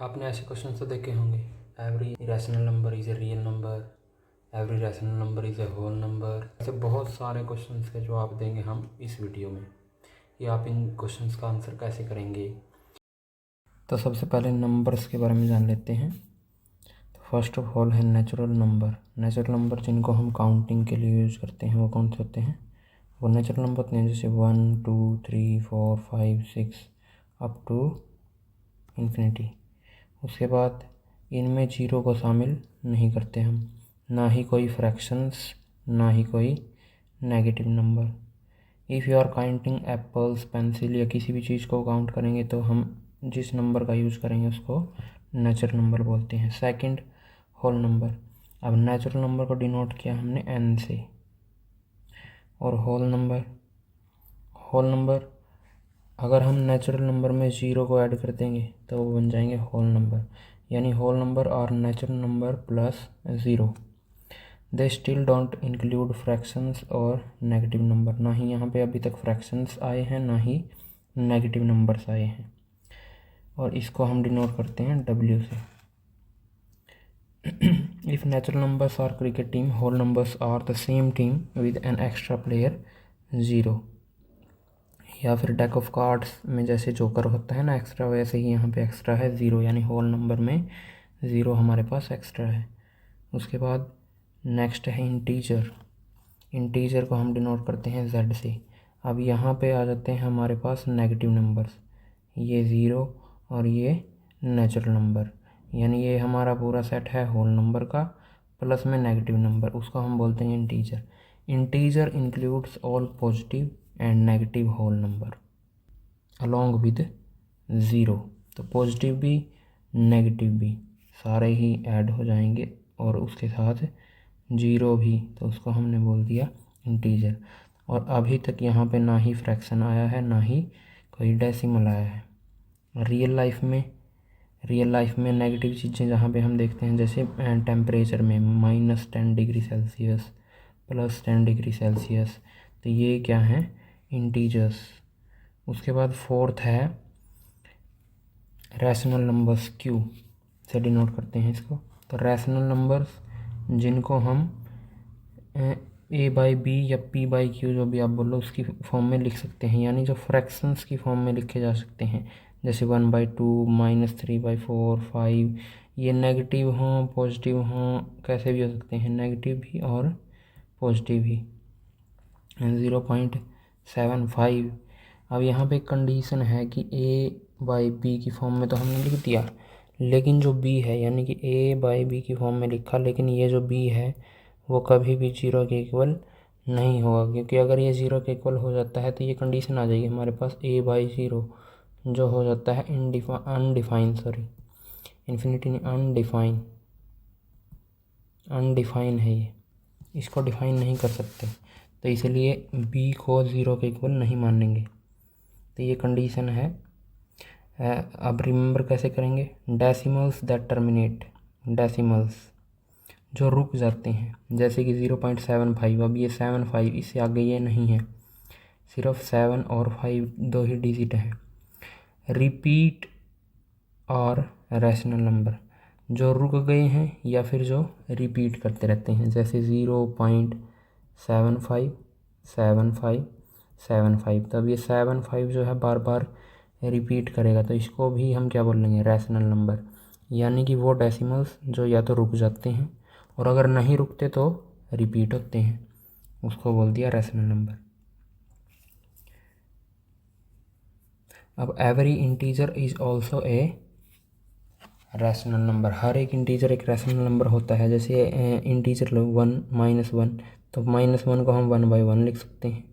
आपने ऐसे क्वेश्चन तो देखे होंगे। Every rational number is a real number, every rational number is a whole number. ऐसे बहुत सारे क्वेश्चंस के जवाब देंगे हम इस वीडियो में कि आप इन क्वेश्चंस का आंसर कैसे करेंगे। तो सबसे पहले नंबर्स के बारे में जान लेते हैं। तो फर्स्ट ऑफ ऑल है नेचुरल नंबर। नेचुरल नंबर जिनको हम काउंटिंग के लिए यूज़ करते हैं वो कौन से होते हैं? वो नेचुरल नंबर होते हैं जैसे 1 2 3 4 5 6 अप टू इन्फिनिटी। उसके बाद इनमें जीरो को शामिल नहीं करते हम, ना ही कोई फ्रैक्शंस, ना ही कोई negative number. If you are counting apples, pencil या किसी भी चीज़ को काउंट करेंगे तो हम जिस नंबर का यूज़ करेंगे उसको नेचुरल नंबर बोलते हैं। Second, whole number. अब नेचुरल नंबर को डिनोट किया हमने n से, और होल नंबर अगर हम नेचुरल नंबर में ज़ीरो को ऐड कर देंगे तो वो बन जाएंगे होल नंबर, यानी होल नंबर और natural number plus zero. They still don't include fractions और नेगेटिव नंबर। ना ही यहाँ पे अभी तक फ्रैक्शंस आए हैं, ना ही नेगेटिव नंबर्स आए हैं, और इसको हम डिनोट करते हैं W से। If natural numbers are cricket team, whole numbers are the same team with an extra player zero. या फिर डेक ऑफ कार्ड्स में जैसे जोकर होता है ना एक्स्ट्रा, वैसे ही यहाँ पे एक्स्ट्रा है ज़ीरो, यानी होल नंबर में ज़ीरो हमारे पास एक्स्ट्रा है। उसके बाद नेक्स्ट है इंटीजर। इंटीजर को हम डिनोट करते हैं Z से। अब यहाँ पे आ जाते हैं हमारे पास नेगेटिव नंबर्स, ये ज़ीरो और ये नेचुरल नंबर, यानी ये हमारा पूरा सेट है होल नंबर का प्लस में नेगेटिव नंबर, उसको हम बोलते हैं integer. Integer includes all positive and negative whole number along with zero. तो पॉजिटिव भी नेगेटिव भी सारे ही ऐड हो जाएंगे और उसके साथ जीरो भी, तो उसको हमने बोल दिया इंटीजर। और अभी तक यहाँ पे ना ही फ्रैक्शन आया है, ना ही कोई डेसिमल आया है। रियल लाइफ में नेगेटिव चीज़ें जहाँ पे हम देखते हैं जैसे टेम्परेचर में -10 डिग्री सेल्सियस, +10 डिग्री सेल्सियस, तो ये क्या है? इंटीजर्स। उसके बाद फोर्थ है रैशनल नंबर्स, Q से डिनोट करते हैं इसको। तो रैशनल नंबर्स जिनको हम A/B या P/Q जो भी आप बोलो उसकी फॉर्म में लिख सकते हैं, यानी जो फ्रैक्शंस की फॉर्म में लिखे जा सकते हैं, जैसे 1/2 -3/4 5। ये नेगेटिव हों पॉजिटिव हों कैसे भी हो सकते हैं, नेगेटिव भी और पॉजिटिव भी। 0.75। अब यहाँ पे कंडीशन है कि A/B की फॉर्म में तो हमने लिख दिया, लेकिन जो B है यानी कि A/B की फॉर्म में लिखा, लेकिन ये जो B है वो कभी भी जीरो के इक्वल नहीं होगा, क्योंकि अगर ये ज़ीरो के इक्वल हो जाता है तो ये कंडीशन आ जाएगी हमारे पास A/0, जो हो जाता है इन्फिनिटी नहीं, अनडिफाइन है ये, इसको डिफाइन नहीं कर सकते, तो इसलिए B को ज़ीरो के इक्वल नहीं मानेंगे। तो ये कंडीशन है। अब रिमेंबर कैसे करेंगे? डेसिमल्स दैट टर्मिनेट, डेसिमल्स जो रुक जाते हैं, जैसे कि 0.75। अब ये 75, इससे आगे ये नहीं है, सिर्फ 7 और 5 दो ही डिजिट हैं। रिपीट और रैशनल नंबर जो रुक गए हैं या फिर जो रिपीट करते रहते हैं, जैसे 0.75 75 75। तब ये 75 जो है बार बार रिपीट करेगा, तो इसको भी हम क्या बोलेंगे? रैशनल नंबर, यानी कि वो डेसिमल्स जो या तो रुक जाते हैं और अगर नहीं रुकते तो रिपीट होते हैं, उसको बोल दिया रैशनल नंबर। अब every integer is also a rational number. हर एक इंटीजर एक रैशनल नंबर होता है। जैसे इंटीजर लो 1 -1, तो -1 को हम 1/1 लिख सकते हैं।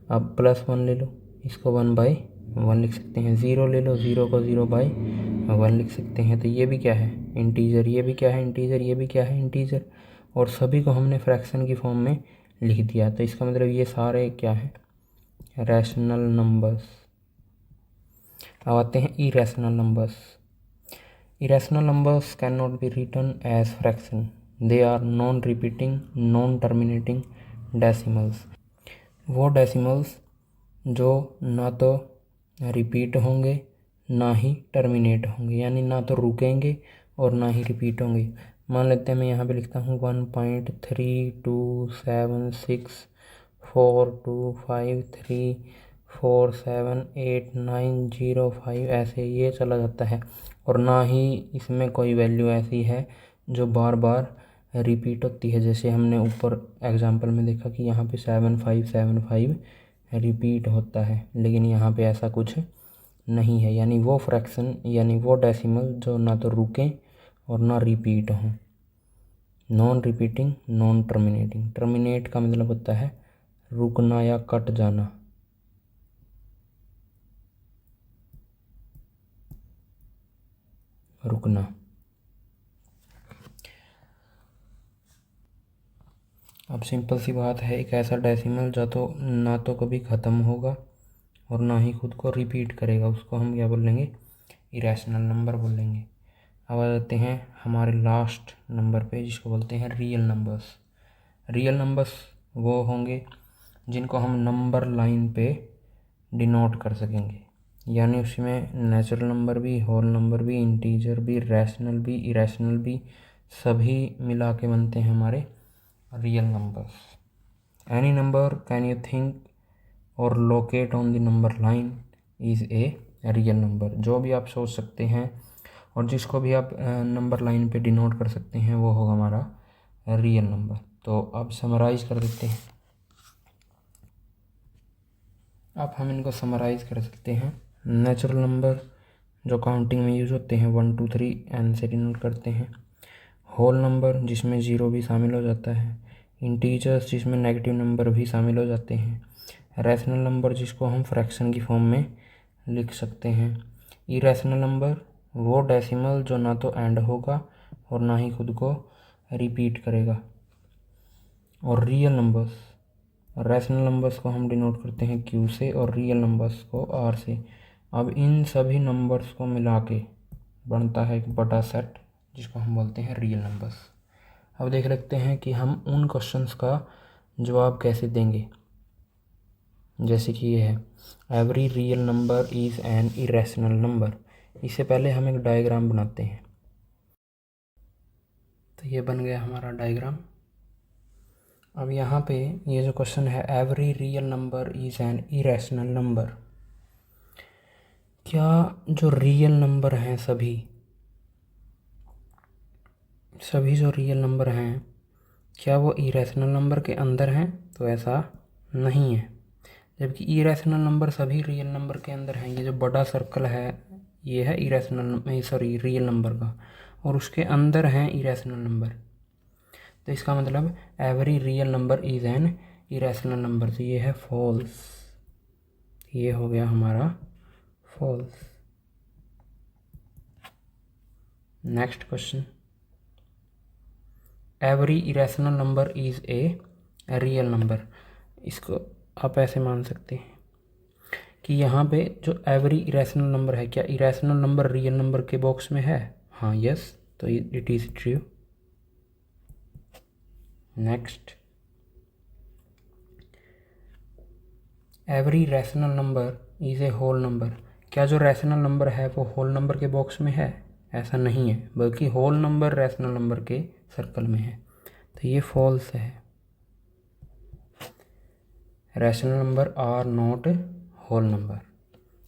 अब +1 ले लो, इसको 1/1 लिख सकते हैं। 0 ले लो, 0 को 0/1 लिख सकते हैं। तो ये भी क्या है? इंटीजर। ये भी क्या है? इंटीजर। ये भी क्या है? इंटीजर। और सभी को हमने फ्रैक्शन की फॉर्म में लिख दिया, तो इसका मतलब ये सारे क्या है? Rational numbers. अब आते हैं irrational numbers. Irrational numbers can not be written as fraction, they are non repeating non terminating decimals. वो डेसिमल्स जो ना तो रिपीट होंगे ना ही टर्मिनेट होंगे, यानी ना तो रुकेंगे और ना ही रिपीट होंगे। मान लेते हैं मैं यहाँ पे लिखता हूँ 1.32764253478905, ऐसे ये चला जाता है। और ना ही इसमें कोई वैल्यू ऐसी है जो बार बार रिपीट होती है, जैसे हमने ऊपर एग्जांपल में देखा कि यहाँ पे 7575 रिपीट होता है, लेकिन यहाँ पे ऐसा कुछ नहीं है। यानी वो फ्रैक्शन यानी वो डेसिमल जो ना तो रुकें और ना रिपीट हों। Non repeating, non terminating. Terminate का मतलब होता है रुकना या कट जाना। रुकना। अब सिंपल सी बात है, एक ऐसा डेसिमल जो तो ना तो कभी ख़त्म होगा और ना ही खुद को रिपीट करेगा, उसको हम क्या बोलेंगे? इरेशनल नंबर बोलेंगे। अब आ जाते हैं हमारे लास्ट नंबर पे, जिसको बोलते हैं रियल नंबर्स। रियल नंबर्स वो होंगे जिनको हम नंबर लाइन पे डिनोट कर सकेंगे, यानी उसमें नेचुरल नंबर भी, होल नंबर भी, इंटीजर भी, रैशनल भी, इरेशनल भी, सभी मिला के बनते हैं हमारे real numbers. Any number can you think और locate on the number line is a real number. जो भी आप सोच सकते हैं और जिसको भी आप नंबर लाइन पे डिनोट कर सकते हैं वो होगा हमारा रियल नंबर। तो अब समराइज कर देते हैं। अब हम इनको समराइज कर सकते हैं। नेचुरल नंबर जो काउंटिंग में यूज़ होते हैं 1 2 3 एन से डिनोट करते हैं। होल नंबर जिसमें ज़ीरो भी शामिल हो जाता है। इंटीजर्स जिसमें नेगेटिव नंबर भी शामिल हो जाते हैं। रैशनल नंबर जिसको हम फ्रैक्शन की फॉर्म में लिख सकते हैं। इरेशनल नंबर वो डेसिमल जो ना तो एंड होगा और ना ही खुद को रिपीट करेगा। और रियल नंबर्स, रैशनल नंबर्स को हम डिनोट करते हैं क्यू से और रियल नंबर्स को आर से। अब इन सभी नंबर्स को मिला के बनता है एक बड़ा सेट जिसको हम बोलते हैं रियल नंबर्स। अब देख लेते हैं कि हम उन क्वेश्चंस का जवाब कैसे देंगे। जैसे कि ये है, every real number is an irrational number. इससे पहले हम एक डायग्राम बनाते हैं। तो ये बन गया हमारा डायग्राम। अब यहाँ पे ये जो क्वेश्चन है, every real number is an irrational number, क्या जो रियल नंबर हैं सभी जो रियल नंबर हैं क्या वो इरेशनल नंबर के अंदर हैं? तो ऐसा नहीं है। जबकि इरेशनल नंबर सभी रियल नंबर के अंदर हैं। ये जो बड़ा सर्कल है ये है रियल नंबर का, और उसके अंदर हैं इरेशनल नंबर। तो इसका मतलब every real number is an irrational number. तो ये है फॉल्स, ये हो गया हमारा false. Next question, every irrational number is a real number. इसको आप ऐसे मान सकते हैं कि यहाँ पे जो एवरी इरेशनल नंबर है, क्या इरेशनल नंबर रियल नंबर के बॉक्स में है? हाँ, यस, तो it is true. Next, every rational number is a whole number. क्या जो रैशनल नंबर है वो होल नंबर के बॉक्स में है? ऐसा नहीं है, बल्कि होल नंबर रैशनल नंबर के सर्कल में है। तो ये फॉल्स है। Rational number are not whole number,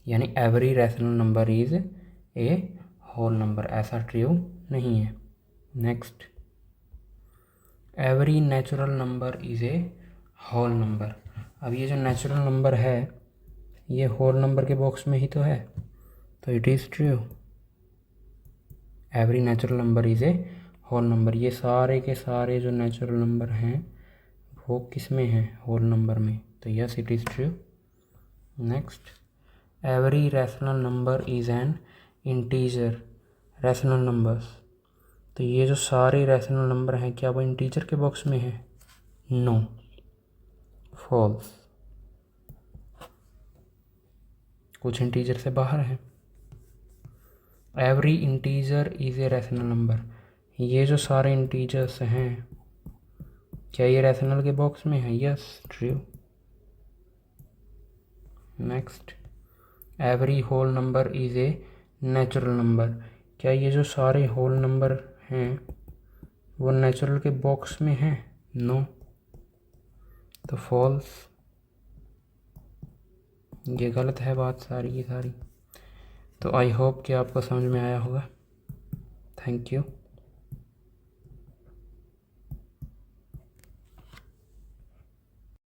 यानी every rational number is a whole number, ऐसा ट्रू नहीं है। Next, every natural number is a whole number. अब ये जो नेचुरल नंबर है ये होल नंबर के बॉक्स में ही तो है, तो it is true. Every natural number is a whole number. ये सारे के सारे जो नेचुरल नंबर हैं वो किस में हैं? होल नंबर में। तो yes, it is true. Next, every rational number is N integer. Rational numbers, तो ये जो सारे रैशनल नंबर हैं क्या वो इंटीजर के बॉक्स में है? No, false. कुछ इंटीजर से बाहर है। Every integer is a rational number. ये जो सारे इंटीजर्स हैं क्या ये रैशनल के बॉक्स में है? Yes, true. Next, every whole number is a natural number, क्या ये जो सारे होल नंबर हैं वो नेचुरल के बॉक्स में हैं? नो, तो फॉल्स। ये गलत है बात सारी की सारी। तो आई होप कि आपको समझ में आया होगा। Thank you.